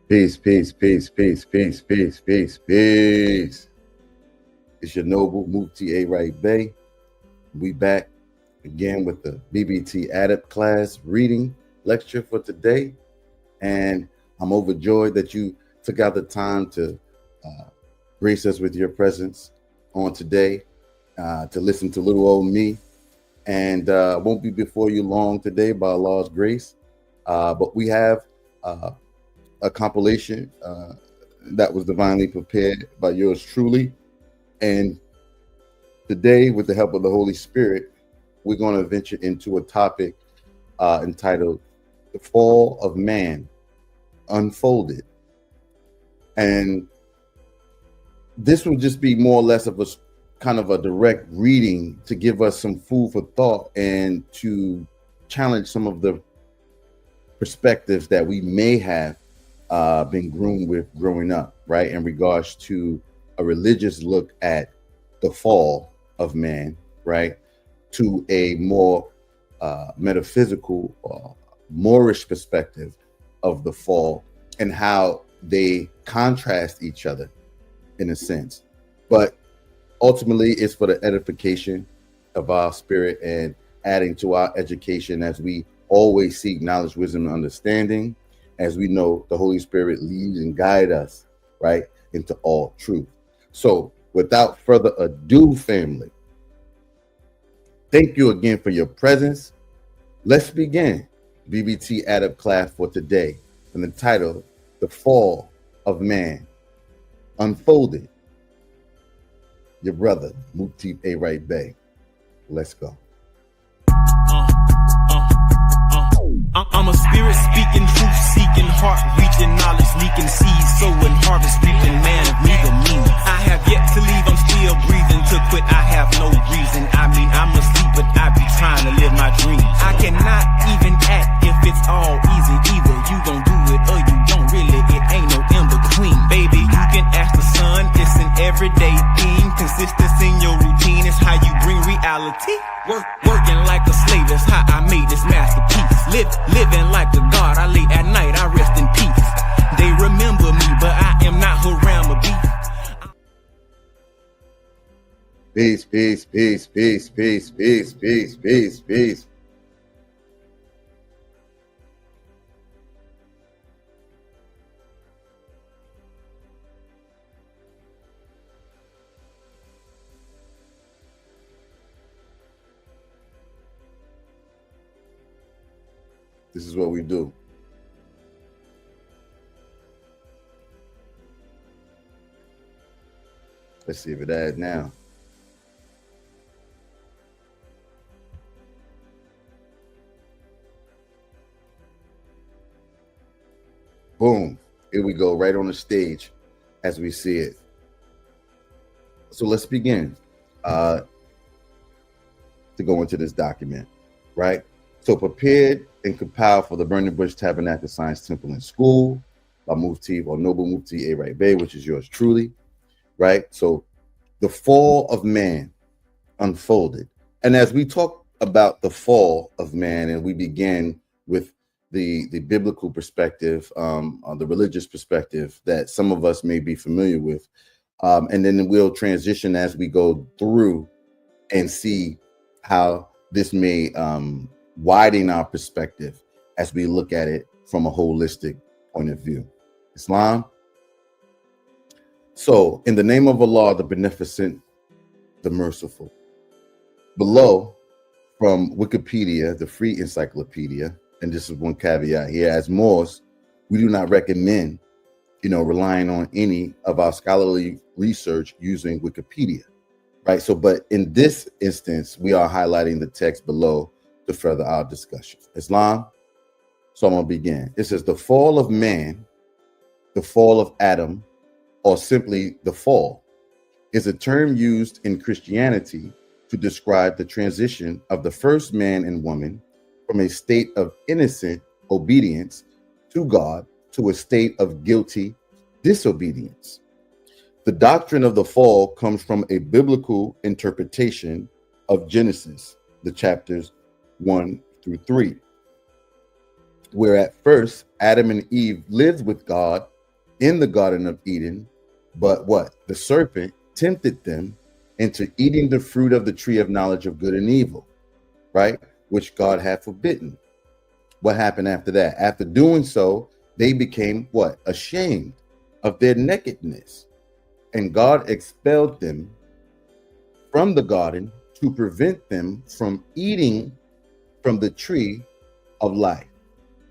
Peace, peace, peace, peace, peace, peace, peace, peace. It's your Noble Mufti A Wright Bey. We back again with the BBT Adept Class reading lecture for today. And I'm overjoyed that you took out the time to grace us with your presence on today, to listen to little old me. And won't be before you long today by Allah's grace. But we have a compilation that was divinely prepared by yours truly. And today, with the help of the Holy Spirit, we're going to venture into a topic entitled The Fall of Man Unfolded. And this will just be more or less of a kind of a direct reading to give us some food for thought and to challenge some of the perspectives that we may have been groomed with growing up, right, in regards to a religious look at the fall of man, right, to a more metaphysical, Moorish perspective of the fall and how they contrast each other in a sense. But ultimately, it's for the edification of our spirit and adding to our education as we always seek knowledge, wisdom, and understanding, as we know the Holy Spirit leads and guide us, right, into all truth. So without further ado, family, thank you again for your presence. Let's begin BBT Adept Class for today from the title, The Fall of Man Unfolded. Your brother, Mufti A Wright Bey. Let's go. I'm a spirit speaking, truth seeking, heart reaching, knowledge leaking, seeds sowing, harvest reaping, man of neither means. I have yet to leave, I'm still breathing. To quit, I have no reason. I mean, I'm asleep, but I be trying to live my dream. I cannot even act if it's all easy. Either you gon' do it or you don't really. It ain't no in between. Baby, you can ask the sun, it's an everyday theme. Consistency in your routine is how you bring reality. Working like a slave, that's how I made this masterpiece. Living like a god, I lay at night, I rest in peace. They remember me, but I am not Haram or beef. Peace, peace, peace, peace, peace, peace, peace, peace, peace. This is what we do. Let's see if it adds now. Boom. Here we go, right on the stage as we see it. So let's begin to go into this document, right? So prepared and compiled for the Burning Bush Tabernacle Science Temple and School by Mufti or Noble Mufti A Wright Bey, which is yours truly, right? So the fall of man unfolded. And as we talk about the fall of man, and we begin with the biblical perspective, the religious perspective that some of us may be familiar with, and then we'll transition as we go through and see how this may widen our perspective as we look at it from a holistic point of view. Islam. So, in the name of Allah, the Beneficent, the Merciful. Below, from Wikipedia, the free encyclopedia, and this is one caveat here, as Moors, we do not recommend, relying on any of our scholarly research using Wikipedia, right? So, but in this instance, we are highlighting the text below to further our discussion. Islam. So I'm going to begin. It says the fall of man, the fall of Adam, or simply the fall, is a term used in Christianity to describe the transition of the first man and woman from a state of innocent obedience to God to a state of guilty disobedience. The doctrine of the fall comes from a biblical interpretation of Genesis, the chapters 1 through 3, where at first Adam and Eve lived with God in the Garden of Eden, but what? The serpent tempted them into eating the fruit of the tree of knowledge of good and evil, right? Which God had forbidden. What happened after that? After doing so, they became what? Ashamed of their nakedness. And God expelled them from the garden to prevent them from eating from the tree of life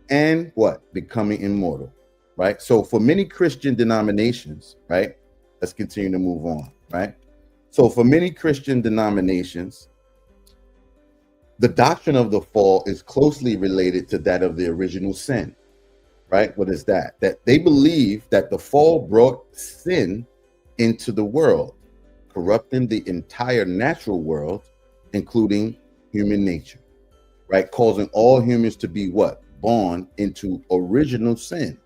and what? Becoming immortal, right? So for many Christian denominations, right? Let's continue to move on, right? So for many Christian denominations, the doctrine of the fall is closely related to that of the original sin, right? What is that? That they believe that the fall brought sin into the world, corrupting the entire natural world, including human nature, right? Causing all humans to be what? Born into original sin,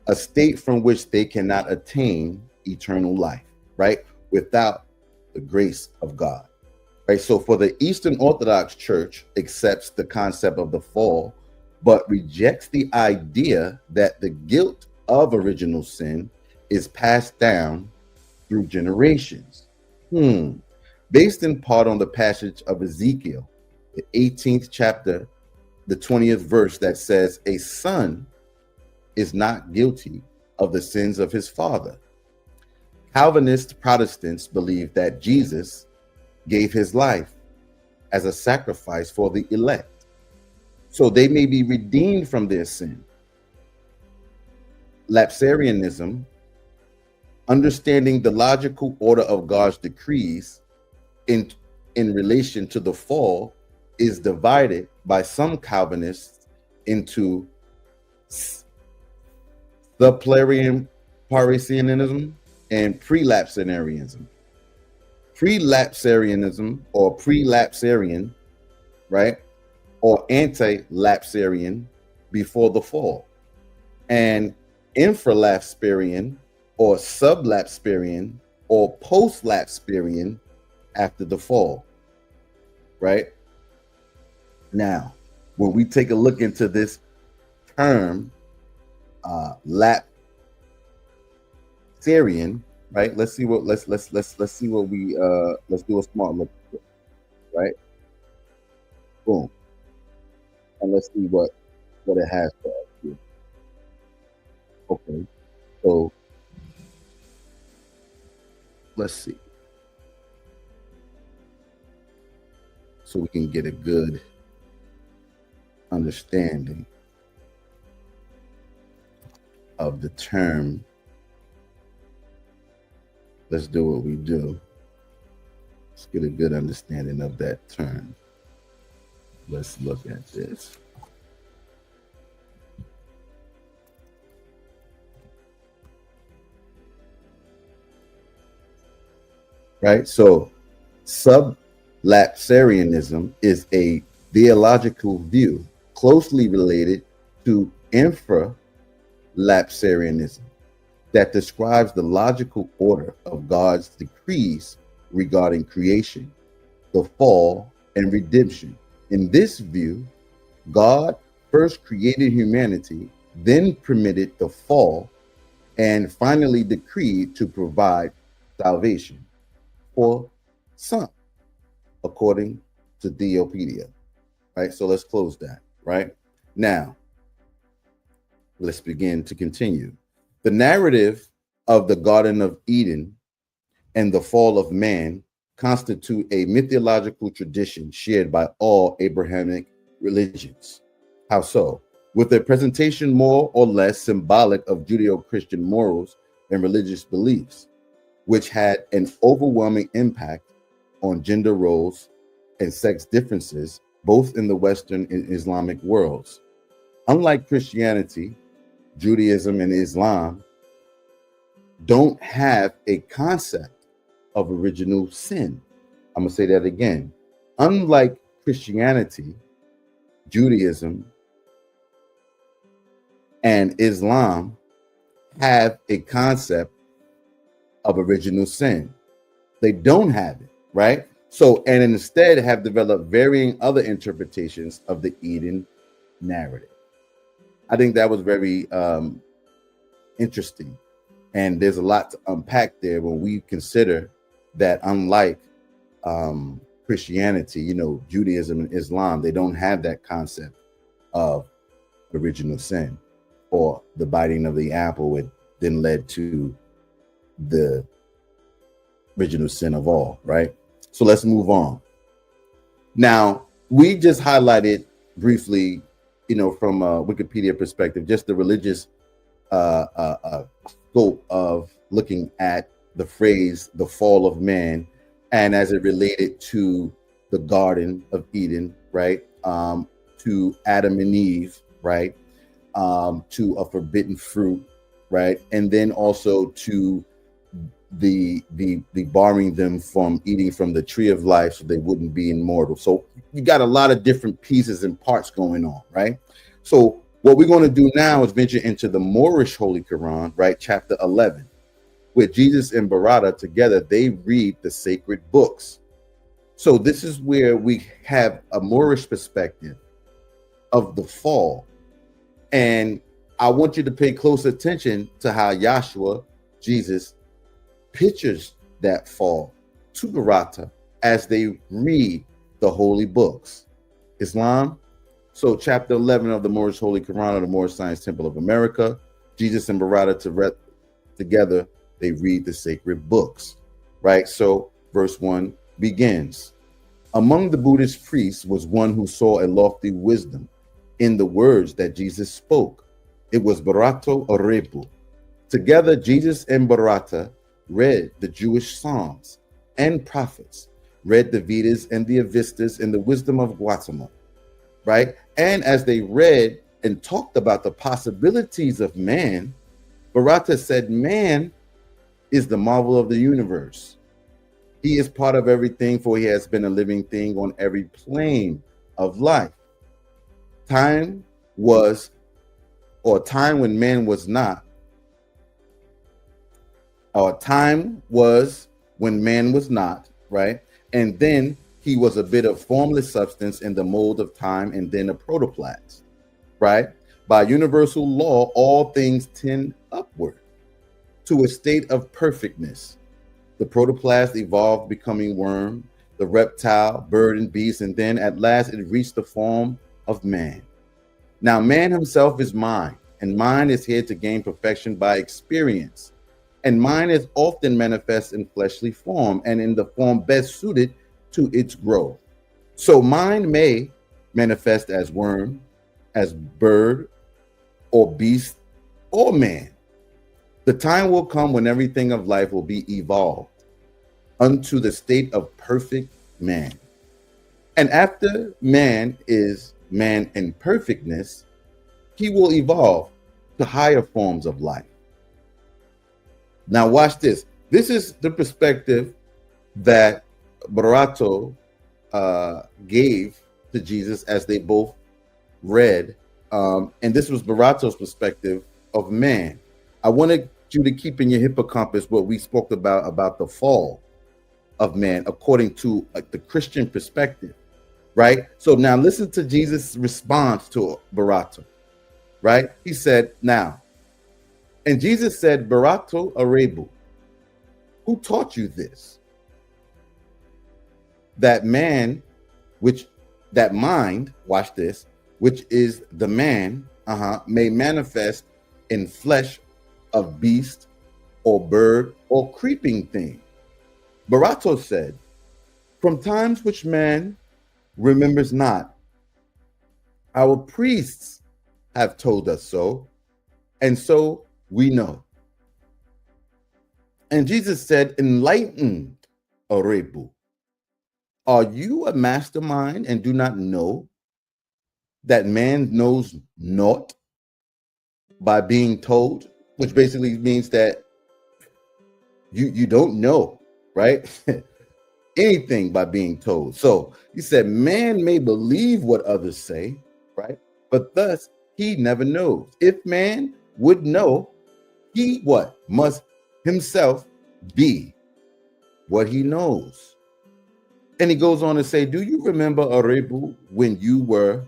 a state from which they cannot attain eternal life, right? Without the grace of God, right? So for the Eastern Orthodox Church accepts the concept of the fall, but rejects the idea that the guilt of original sin is passed down through generations. Based in part on the passage of Ezekiel, the 18th chapter, the 20th verse, that says, a son is not guilty of the sins of his father. Calvinist Protestants believe that Jesus gave his life as a sacrifice for the elect, so they may be redeemed from their sin. Lapsarianism, understanding the logical order of God's decrees in relation to the fall, is divided by some Calvinists into subplarian Parisianism and prelapsarianism. Prelapsarianism or prelapsarian, right, or anti-lapsarian before the fall, and infralapsarian or sublapsarian or post-lapsarian after the fall, right? Now, when we take a look into this term, lapsarian, right? Let's see what let's see what we let's do a smart look, right? Boom, and let's see what it has for us here. Okay, so let's see, so we can get a good understanding of the term. Let's do what we do. Let's get a good understanding of that term. Let's look at this. Right, so sublapsarianism is a theological view closely related to infralapsarianism that describes the logical order of God's decrees regarding creation, the fall, and redemption. In this view, God first created humanity, then permitted the fall, and finally decreed to provide salvation for some, according to Theopedia, right? So let's close that, right? Now, let's begin to continue. The narrative of the Garden of Eden and the fall of man constitute a mythological tradition shared by all Abrahamic religions. How so? With a presentation more or less symbolic of Judeo-Christian morals and religious beliefs, which had an overwhelming impact on gender roles and sex differences, both in the Western and Islamic worlds. Unlike Christianity, Judaism and Islam don't have a concept of original sin. I'm going to say that again. Unlike Christianity, Judaism, and Islam have a concept of original sin. They don't have it, right? So, and instead have developed varying other interpretations of the Eden narrative. I think that was very interesting. And there's a lot to unpack there when we consider that unlike Christianity, you know, Judaism and Islam, they don't have that concept of original sin or the biting of the apple, which then led to the original sin of all, right? So let's move on. Now, we just highlighted briefly, you know, from a Wikipedia perspective, just the religious scope of looking at the phrase the fall of man, and as it related to the Garden of Eden, right? To Adam and Eve, right? To a forbidden fruit, right? And then also to the barring them from eating from the tree of life so they wouldn't be immortal. So you got a lot of different pieces and parts going on, right? So what we're going to do now is venture into the Moorish Holy Quran, right? Chapter 11, where Jesus and Barada together, they read the sacred books. So this is where we have a Moorish perspective of the fall. And I want you to pay close attention to how Yahshua, Jesus, pictures that fall to Barata as they read the holy books. Islam. So chapter 11 of the Moorish Holy Quran of the Moorish Science Temple of America, Jesus and Barata together, they read the sacred books, right? So verse 1 begins. Among the Buddhist priests was one who saw a lofty wisdom in the words that Jesus spoke. It was Barato Orebu. Together, Jesus and Barata read the Jewish Psalms and prophets, read the Vedas and the Avistas and the wisdom of Gautama, right? And as they read and talked about the possibilities of man, Barata said, man is the marvel of the universe. He is part of everything, for he has been a living thing on every plane of life. Time was, or time when man was not, or time was when man was not, right? And then he was a bit of formless substance in the mold of time, and then a protoplasm, right? By universal law, all things tend upward to a state of perfectness. The protoplasm evolved, becoming worm, the reptile, bird, and beast, and then at last it reached the form of man. Now, man himself is mind, and mind is here to gain perfection by experience. And mind is often manifest in fleshly form and in the form best suited to its growth. So mind may manifest as worm, as bird, or beast, or man. The time will come when everything of life will be evolved unto the state of perfect man. And after man is man in perfectness, he will evolve to higher forms of life. Now watch this. This is the perspective that Barato gave to Jesus as they both read. And this was Barato's perspective of man. I wanted you to keep in your hippocampus what we spoke about the fall of man according to the Christian perspective, right? So now listen to Jesus' response to Barato, right? He said, now, and Jesus said, Barato Arebu, who taught you this? That man, that mind, watch this, which is the man, may manifest in flesh of beast or bird or creeping thing. Barato said, from times which man remembers not, our priests have told us so, and so we know. And Jesus said, enlightened Orebu, are you a mastermind and do not know that man knows naught by being told? Which basically means that you don't know, right? Anything by being told. So he said, man may believe what others say, right? But thus he never knows. If man would know, he what? Must himself be what he knows. And he goes on to say, do you remember, Arebu, when you were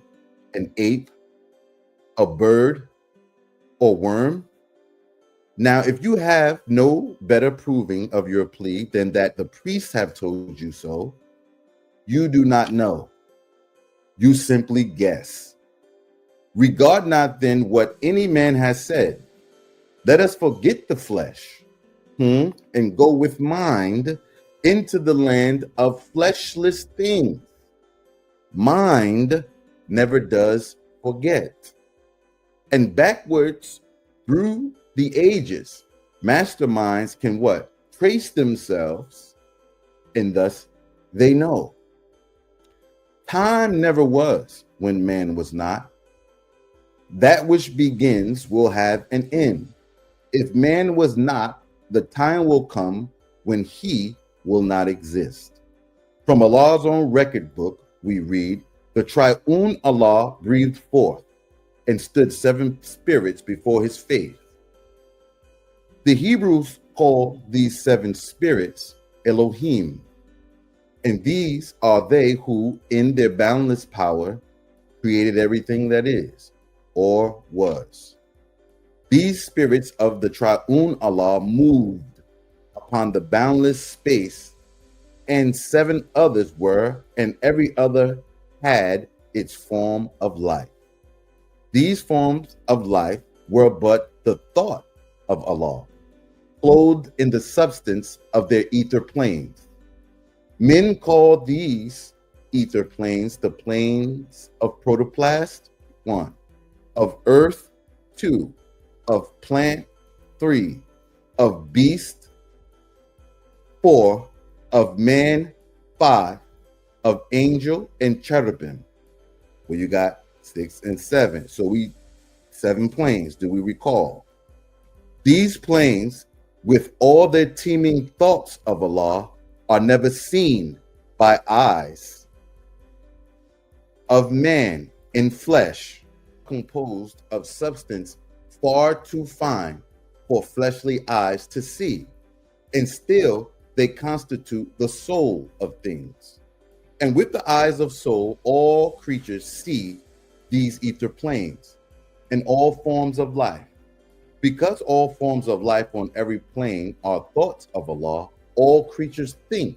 an ape, a bird, or worm? Now, if you have no better proving of your plea than that the priests have told you so, you do not know. You simply guess. Regard not then what any man has said. Let us forget the flesh, and go with mind into the land of fleshless things. Mind never does forget. And backwards through the ages, masterminds can what? Trace themselves, and thus they know. Time never was when man was not. That which begins will have an end. If man was not, the time will come when he will not exist. From Allah's own record book, we read, the triune Allah breathed forth and stood 7 spirits before his face. The Hebrews call these 7 spirits Elohim, and these are they who, in their boundless power, created everything that is or was. These spirits of the triune Allah moved upon the boundless space, and 7 others were, and every other had its form of life. These forms of life were but the thought of Allah, clothed in the substance of their ether planes. Men call these ether planes the planes of protoplast, 1, of earth, 2, of plant, 3, of beast, 4, of man, 5, of angel and cherubim. Well, you got 6 and 7. So 7 planes, do we recall? These planes, with all their teeming thoughts of Allah, are never seen by eyes of man in flesh, composed of substance far too fine for fleshly eyes to see, and still they constitute the soul of things. And with the eyes of soul, all creatures see these ether planes and all forms of life. Because all forms of life on every plane are thoughts of Allah, all creatures think,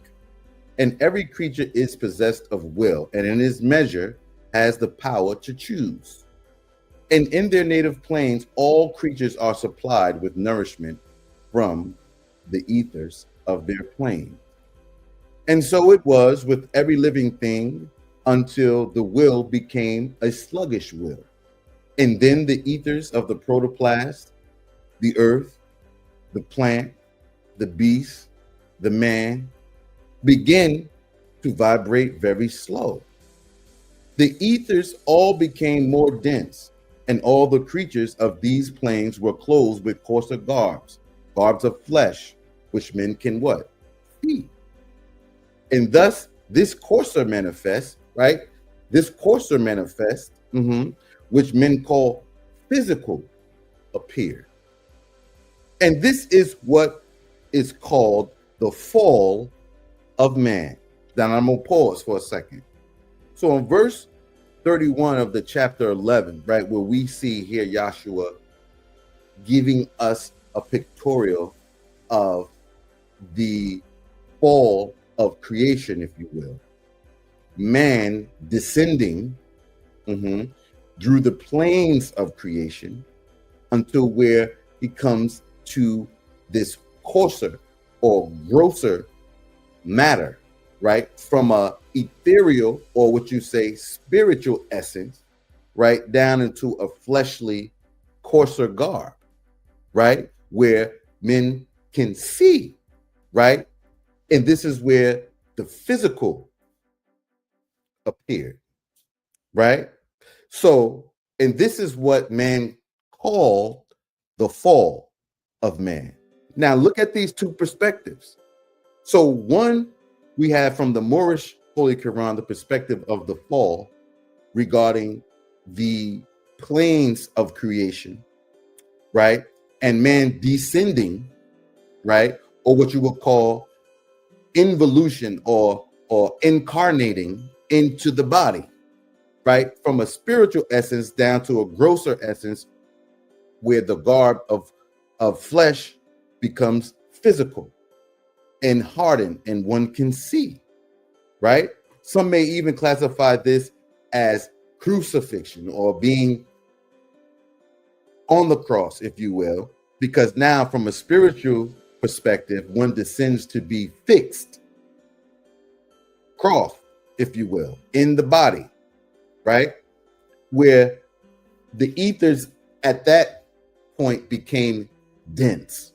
and every creature is possessed of will, and in his measure has the power to choose. And in their native planes, all creatures are supplied with nourishment from the ethers of their plane. And so it was with every living thing until the will became a sluggish will. And then the ethers of the protoplast, the earth, the plant, the beast, the man, begin to vibrate very slow. The ethers all became more dense, and all the creatures of these planes were clothed with coarser garbs of flesh, which men can what? See. And thus this coarser manifest, right? This coarser manifest, which men call physical, appeared. And this is what is called the fall of man. Now I'm gonna pause for a second. So in verse 31 of the chapter 11, right, where we see here Yahshua giving us a pictorial of the fall of creation, if you will. Man descending through the planes of creation until where he comes to this coarser or grosser matter, right? From a ethereal, or what you say spiritual essence, right, down into a fleshly, coarser garb, right, where men can see, right? And this is where the physical appeared, right? So, and this is what man called the fall of man. Now look at these two perspectives. So one, we have from the Moorish Holy Quran, the perspective of the fall regarding the planes of creation, right? And man descending, right? Or what you would call involution or incarnating into the body, right? From a spiritual essence down to a grosser essence where the garb of of flesh becomes physical and hardened, and one can see, right? Some may even classify this as crucifixion or being on the cross, if you will, because now from a spiritual perspective, one descends to be fixed, cross, if you will, in the body, right? Where the ethers at that point became dense,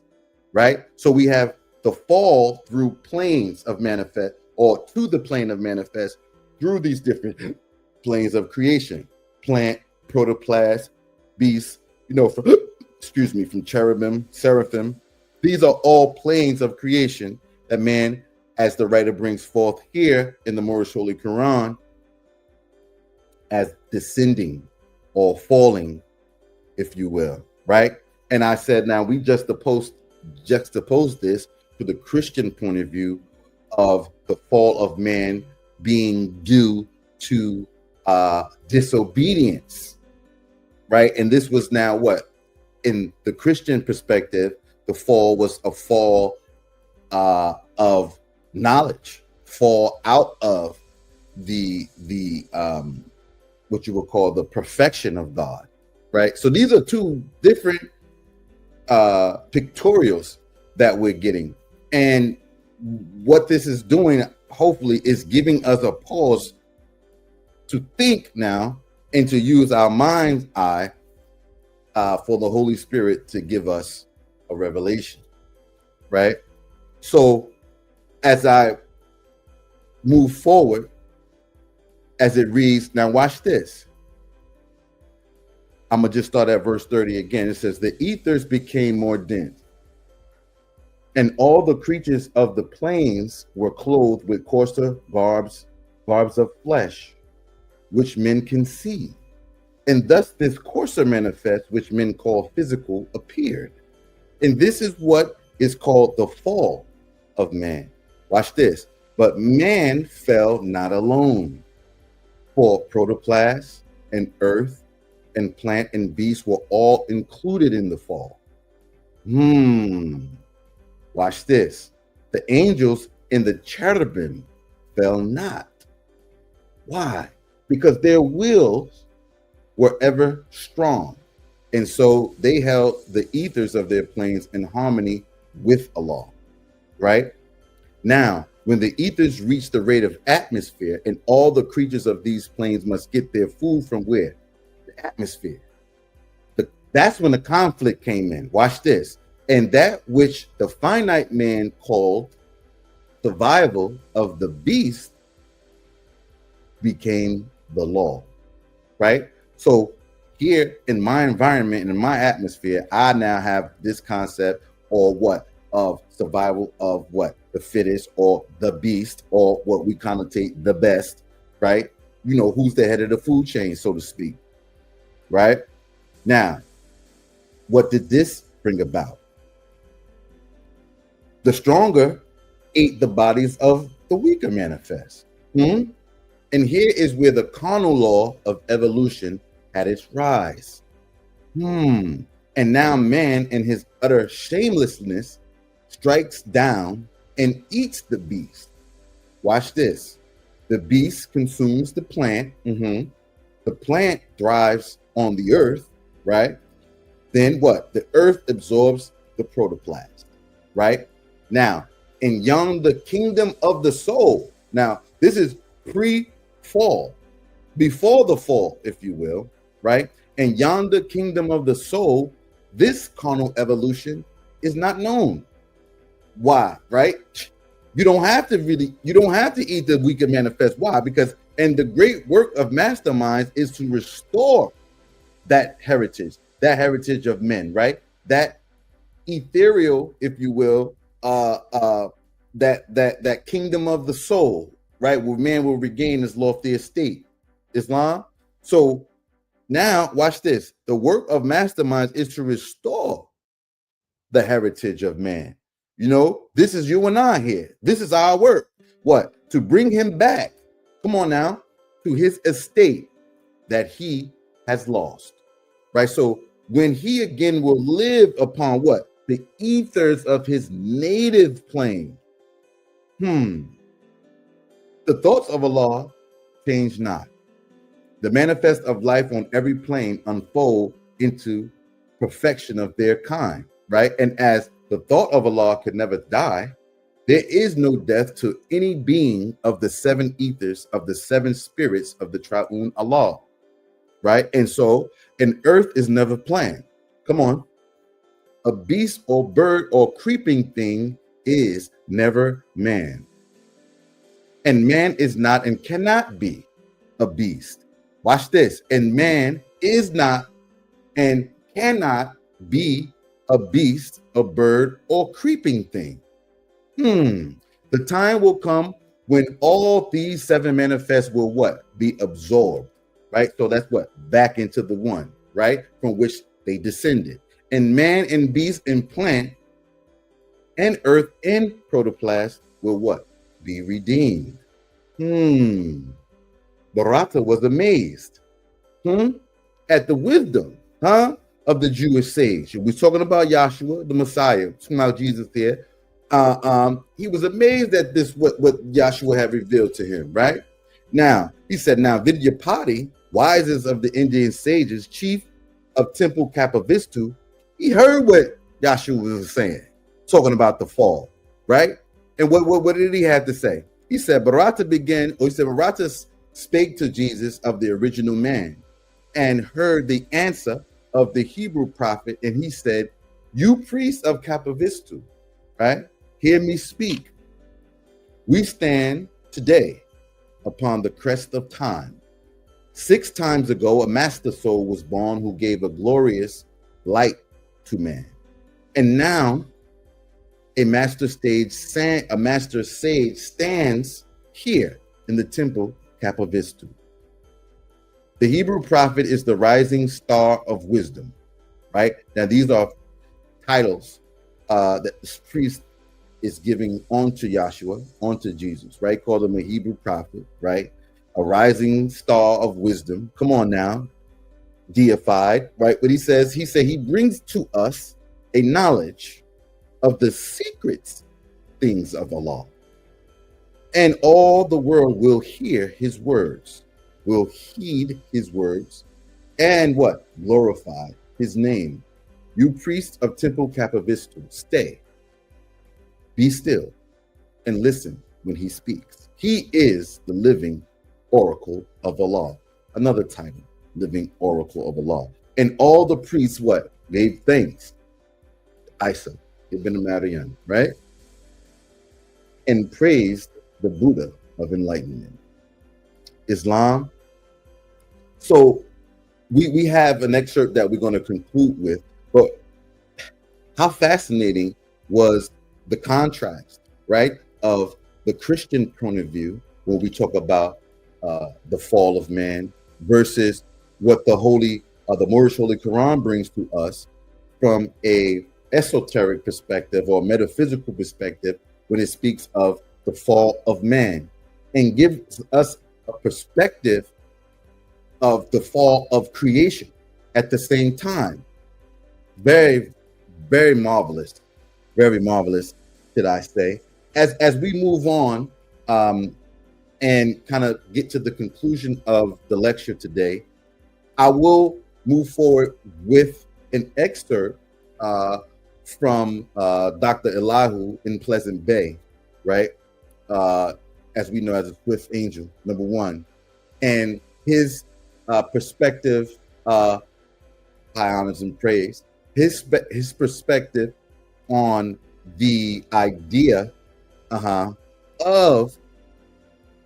right? So we have the fall through planes of manifest, or to the plane of manifest through these different planes of creation, plant, protoplast, beast, from, from cherubim, seraphim. These are all planes of creation that man, as the writer brings forth here in the Moorish Holy Quran, as descending or falling, if you will, right? And I said, now we juxtapose this to the Christian point of view of the fall of man being due to disobedience, right? And this was now what? In the Christian perspective, the fall was a fall of knowledge, fall out of the what you would call the perfection of God, right? So these are two different pictorials that we're getting. And what this is doing, hopefully, is giving us a pause to think now and to use our mind's eye for the Holy Spirit to give us a revelation, right? So as I move forward, as it reads, now watch this. I'm going to just start at verse 30 again. It says, the ethers became more dense, and all the creatures of the plains were clothed with coarser barbs of flesh, which men can see. And thus this coarser manifest, which men call physical, appeared. And this is what is called the fall of man. Watch this. But man fell not alone, for protoplast and earth and plant and beast were all included in the fall. Watch this. The angels in the cherubim fell not. Why? Because their wills were ever strong. And so they held the ethers of their planes in harmony with Allah, right? Now, when the ethers reach the rate of atmosphere, and all the creatures of these planes must get their food from where? The atmosphere. That's when the conflict came in. Watch this. And that which the finite man called survival of the beast became the law, right? So here in my environment and in my atmosphere, I now have this concept, or what, of survival of what? The fittest, or the beast, or what we connotate the best, right? Who's the head of the food chain, so to speak, right? Now, what did this bring about? The stronger ate the bodies of the weaker manifest. And here is where the carnal law of evolution had its rise. And now man, in his utter shamelessness, strikes down and eats the beast. Watch this. The beast consumes the plant. The plant thrives on the earth, right? Then what? The earth absorbs the protoplast, right? Now, in yonder kingdom of the soul. Now, this is pre-fall, before the fall, if you will, right? And yonder kingdom of the soul, this carnal evolution is not known. Why, right? You don't have to eat the weaker manifest. Why? Because, and the great work of masterminds is to restore that heritage of men, right? That ethereal, if you will, that kingdom of the soul, right? Where man will regain his lofty estate, Islam. So now watch this. The work of masterminds is to restore the heritage of man. This is you and I here. This is our work. What? To bring him back. Come on now. To his estate that he has lost. Right? So when he again will live upon what? the ethers of his native plane. The thoughts of Allah change not. The manifest of life on every plane unfold into perfection of their kind, right? And as the thought of Allah could never die, there is no death to any being of the seven ethers of the seven spirits of the Triune Allah, right? And so an earth is never planned. Come on. A beast or bird or creeping thing is never man. And man is not and cannot be a beast. Watch this. And man is not and cannot be a beast, a bird, or creeping thing. The time will come when all these seven manifests will what? Be absorbed, right? So that's what? Back into the one, right? From which they descended. And man and beast and plant and earth and protoplasm will what? Be redeemed. Barata was amazed at the wisdom of the Jewish sage. We're talking about Yahshua, the Messiah, talking about Jesus here. He was amazed at this, what Yahshua had revealed to him, right? Now, he said, now Vidyapati, wisest of the Indian sages, chief of Temple Kapavistu, he heard what Yahshua was saying, talking about the fall, right? And what did he have to say? He said, Barata spake to Jesus of the original man and heard the answer of the Hebrew prophet. And he said, you priests of Kapavistu, right? Hear me speak. We stand today upon the crest of time. 6 times ago, a master soul was born who gave a glorious light to man. And now a master sage stands here in the temple Kapavistu. The Hebrew prophet is the rising star of wisdom, right? Now these are titles that the priest is giving onto Yahshua, onto Jesus, right? Call him a Hebrew prophet, right? A rising star of wisdom. Come on now, deified, right? What he said he brings to us a knowledge of the secrets things of Allah. And all the world will hear his words, will heed his words, and what? Glorify his name. You priests of Temple Kapavistu, stay, be still, and listen when he speaks. He is the living oracle of Allah. Another title, living oracle of Allah. And all the priests, what? Gave thanks. Isa, Ibn Mariam, right? And praised the Buddha of enlightenment. Islam. So we have an excerpt that we're going to conclude with, but how fascinating was the contrast, right, of the Christian point of view when we talk about the fall of man versus what the Moorish Holy Quran brings to us from a esoteric perspective or metaphysical perspective when it speaks of the fall of man, and gives us a perspective of the fall of creation at the same time. Very, very marvelous, should I say. As we move on and kind of get to the conclusion of the lecture today, I will move forward with an excerpt from Dr. Elihu in Pleasant Bay, right? As we know, as a swift angel, number one, and his perspective, high honors and praise, his perspective on the idea of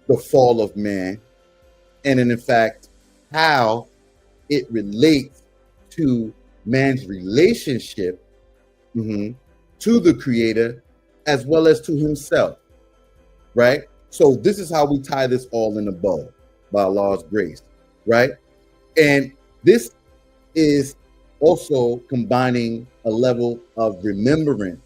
the fall of man, and in fact, how it relates to man's relationship to the Creator as well as to himself, right? So this is how we tie this all in a bow by Allah's grace, right? And this is also combining a level of remembrance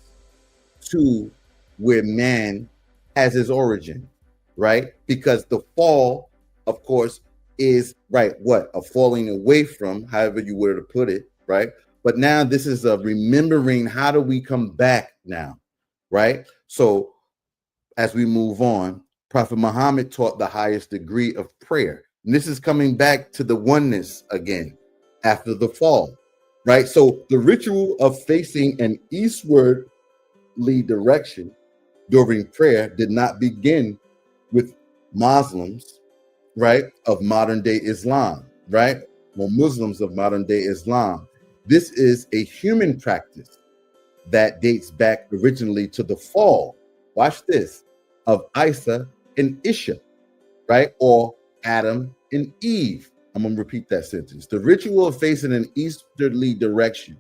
to where man has his origin, right? Because the fall, of course, is, right, what? A falling away from, however you were to put it, right? But now this is a remembering, how do we come back now, right? So as we move on, Prophet Muhammad taught the highest degree of prayer. And this is coming back to the oneness again after the fall, right? So the ritual of facing an eastwardly direction during prayer did not begin with Muslims, right, of modern day Islam, right? Well, Muslims of modern day Islam. This is a human practice that dates back originally to the fall, watch this, of Isa and Isha, right? Or Adam and Eve. I'm going to repeat that sentence. The ritual of facing an easterly direction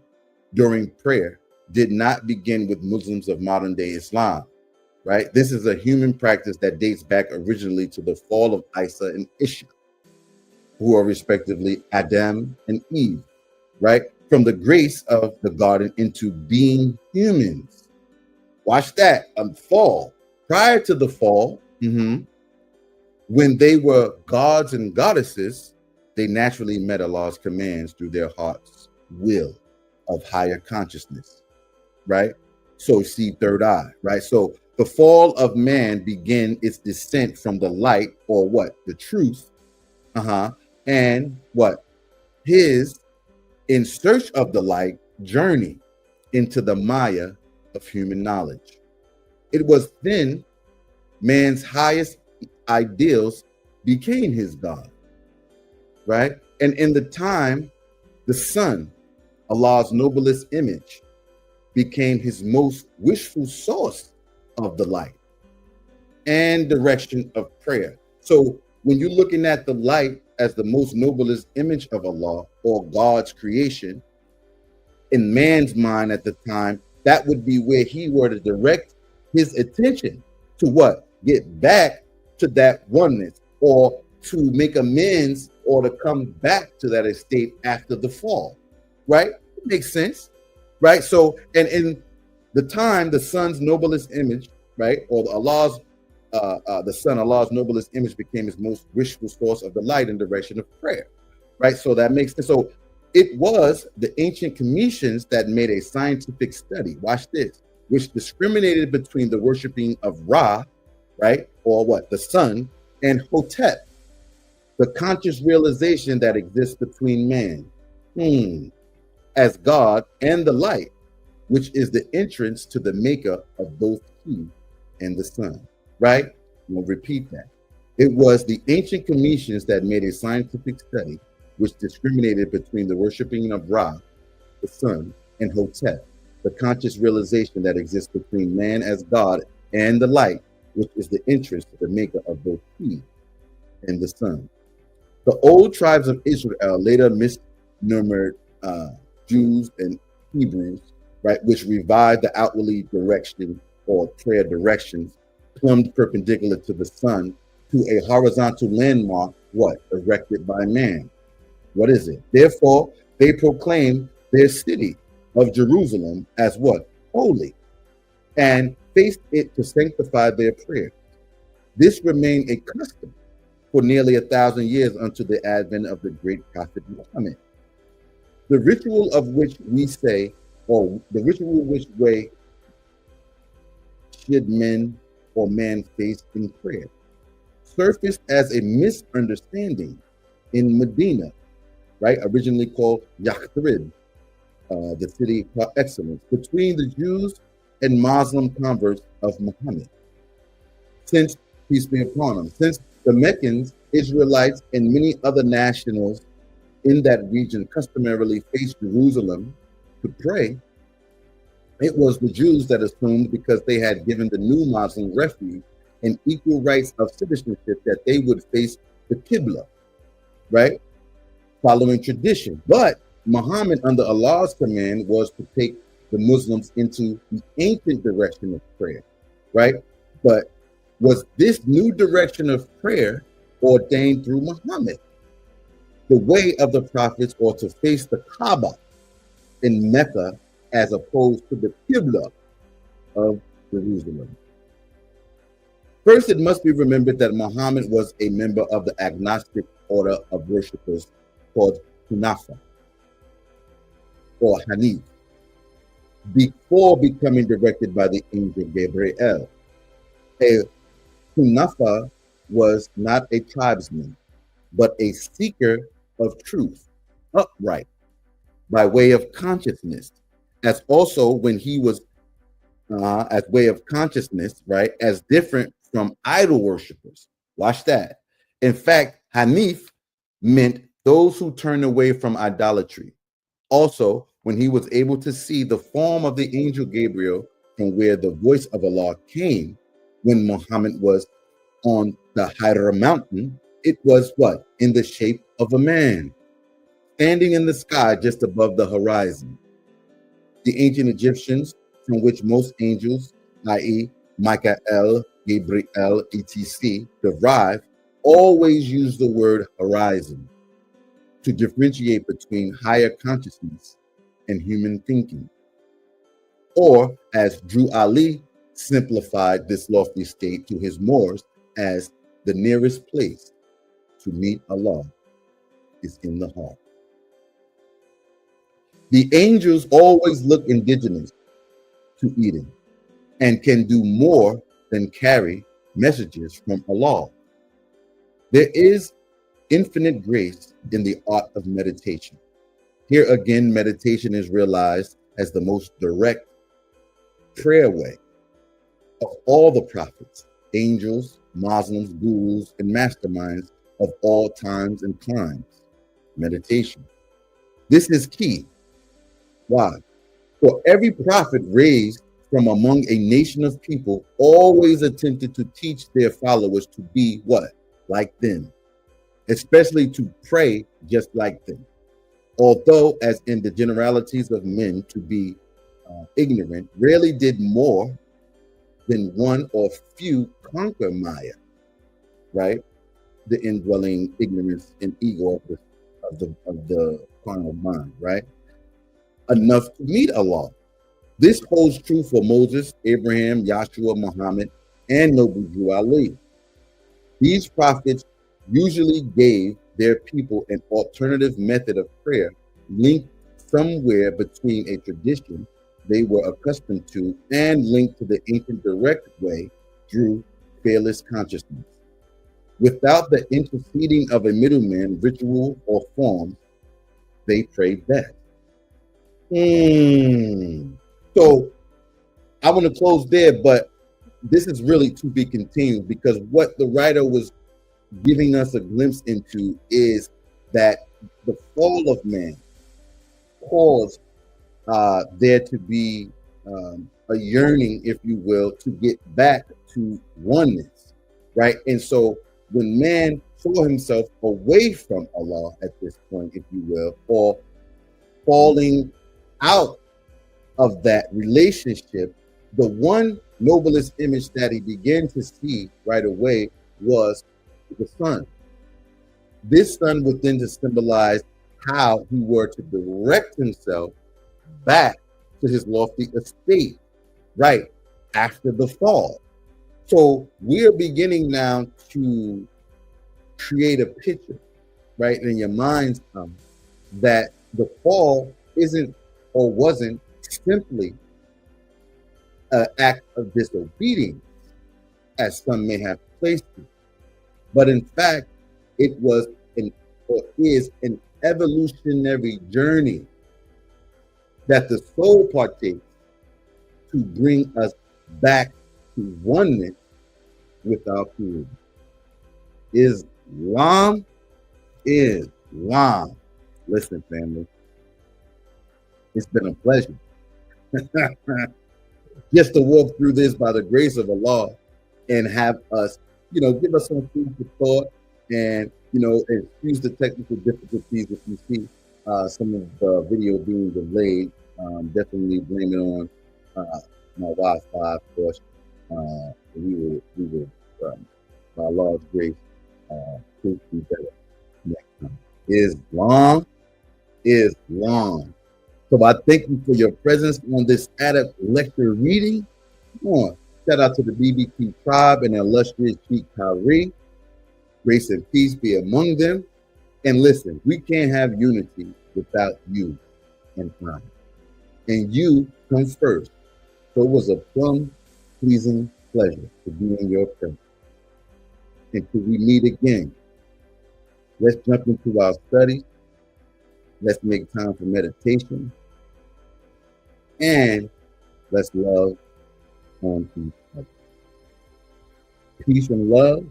during prayer did not begin with Muslims of modern day Islam, right? This is a human practice that dates back originally to the fall of Isa and Isha, who are respectively Adam and Eve, right? From the grace of the garden into being humans. Watch that, fall. Prior to the fall, when they were gods and goddesses, they naturally met Allah's commands through their heart's will of higher consciousness, right? So see third eye, right? So the fall of man began its descent from the light, or what? The truth, and what? His, in search of the light, journey into the Maya of human knowledge. It was then man's highest ideals became his God, right? And in the time, the sun, Allah's noblest image, became his most wishful source of the light and direction of prayer. So when you're looking at the light as the most noblest image of Allah, or God's creation, in man's mind at the time, that would be where he were to direct his attention to what? Get back to that oneness, or to make amends, or to come back to that estate after the fall, right? It makes sense, right? So, and in the time, the sun's noblest image, right, or Allah's, the sun, Allah's noblest image, became his most wishful source of the light and direction of prayer, right? So that makes sense. So it was the ancient Cometians that made a scientific study, watch this, which discriminated between the worshiping of Ra, right, or what, the sun, and Hotep, the conscious realization that exists between man as God and the light, which is the entrance to the maker of both he and the sun, right? We'll repeat that. It was the ancient Cometians that made a scientific study which discriminated between the worshiping of Ra, the sun, and Hotep, the conscious realization that exists between man as God and the light, which is the entrance to the maker of both he and the sun. The old tribes of Israel later misnomered Jews and Hebrews, right, which revived the outwardly direction or prayer directions plumbed perpendicular to the sun to a horizontal landmark, what? Erected by man. What is it? Therefore, they proclaim their city of Jerusalem as what? Holy, and faced it to sanctify their prayers. This remained a custom for nearly 1,000 years until the advent of the great prophet Muhammad. The ritual of which we say, or the ritual which way should men or man face in prayer, surfaced as a misunderstanding in Medina, right? Originally called Yathrib, the city of excellence, between the Jews and Muslim converts of Muhammad. Since, peace be upon him, since the Meccans, Israelites, and many other nationals in that region customarily faced Jerusalem to pray, it was the Jews that assumed, because they had given the new Muslim refuge and equal rights of citizenship, that they would face the Qibla, right? Following tradition. But Muhammad, under Allah's command, was to take the Muslims into the ancient direction of prayer, right? But was this new direction of prayer ordained through Muhammad, the way of the prophets, or to face the Kaaba in Mecca as opposed to the Qibla of Jerusalem? First, it must be remembered that Muhammad was a member of the agnostic order of worshippers called Hunafa, or Hanif, before becoming directed by the angel Gabriel. A Hunafa was not a tribesman, but a seeker of truth, upright, by way of consciousness, as also when he was as way of consciousness, right, as different from idol worshippers. Watch that. In fact, Hanif meant those who turn away from idolatry. Also, when he was able to see the form of the angel Gabriel from where the voice of Allah came, when Muhammad was on the Hira mountain, it was what? In the shape of a man, standing in the sky just above the horizon. The ancient Egyptians, from which most angels, i.e. Michael, Gabriel, etc., derive, always use the word horizon to differentiate between higher consciousness and human thinking. Or, as Drew Ali simplified this lofty state to his Moors, as the nearest place to meet Allah is in the heart. The angels always look indigenous to Eden and can do more than carry messages from Allah. There is infinite grace in the art of meditation. Here again, meditation is realized as the most direct prayer way of all the prophets, angels, Muslims, gurus, and masterminds of all times and climes. Meditation. This is key. Why? For every prophet raised from among a nation of people always attempted to teach their followers to be what? Like them, especially to pray just like them. Although, as in the generalities of men, to be ignorant rarely did more than one or few conquer Maya, right? The indwelling ignorance and ego of the carnal mind, right? Enough to meet Allah. This holds true for Moses, Abraham, Yahshua, Muhammad, and Noble Jew Ali. These prophets usually gave their people an alternative method of prayer linked somewhere between a tradition they were accustomed to and linked to the ancient direct way through fearless consciousness. Without the interceding of a middleman, ritual, or form, they prayed best. So I want to close there, but this is really to be continued, because what the writer was giving us a glimpse into is that the fall of man caused there to be a yearning, if you will, to get back to oneness, right? And so when man saw himself away from Allah at this point, if you will, or falling out of that relationship, the one noblest image that he began to see right away was the sun. This sun would then to symbolize how he were to direct himself back to his lofty estate right after the fall. So we're beginning now to create a picture, right, in your mind's eye that the fall isn't or wasn't simply an act of disobedience, as some may have placed it, but in fact, it was is an evolutionary journey that the soul partakes to bring us back to oneness with our Creator. Islam. Listen, family, it's been a pleasure just to walk through this by the grace of Allah and have us, give us some food for thought, and, excuse the technical difficulties if you see some of the video being delayed. Definitely blame it on my Wi-Fi, of course. We will, by Allah's grace, be better next time. Islam. So I thank you for your presence on this Adept lecture reading. Come on. Shout out to the BBT tribe and illustrious Sheikh Kyrie. Grace and peace be among them. And listen, we can't have unity without you. and I. And you come first. So it was a plum pleasing pleasure to be in your presence. Until we meet again, let's jump into our studies. Let's make time for meditation. And let's love on each other. Peace and love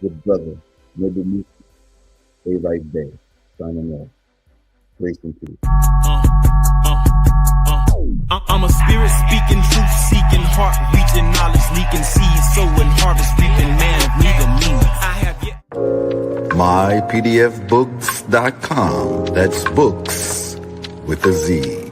with brother Noble Mufti A. Wright Bey. Signing off. Grace and peace. I'm a spirit speaking, truth seeking, heart reaching, knowledge leaking, seed sowing, harvest reaping, man of neither meaning. I have yet. mypdfbooks.com. That's books with a Z.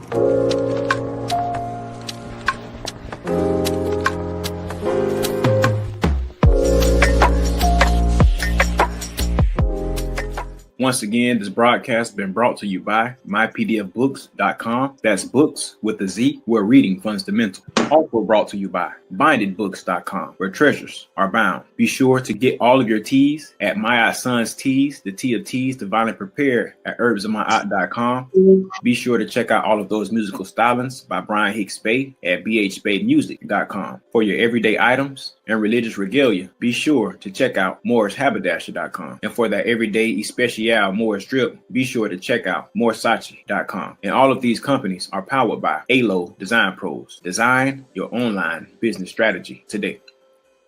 Once again, this broadcast has been brought to you by mypdfbooks.com. That's books with a Z, where reading fundamental. Also brought to you by bindedbooks.com, where treasures are bound. Be sure to get all of your teas at My Son's Teas, the tea of teas divinely prepared at herbsofmyaunt.com. Be sure to check out all of those musical stylings by Brian Hicks Bey at bhbaymusic.com. For your everyday items and religious regalia, be sure to check out morrishaberdasher.com. And for that everyday especial Morris drip, be sure to check out morsachi.com. And all of these companies are powered by ALO Design Pros. Design your online business strategy today.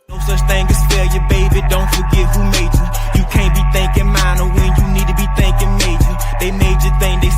No such thing as failure, baby. Don't forget who made you. You can't be thinking minor when you need to be thinking major. They made you think they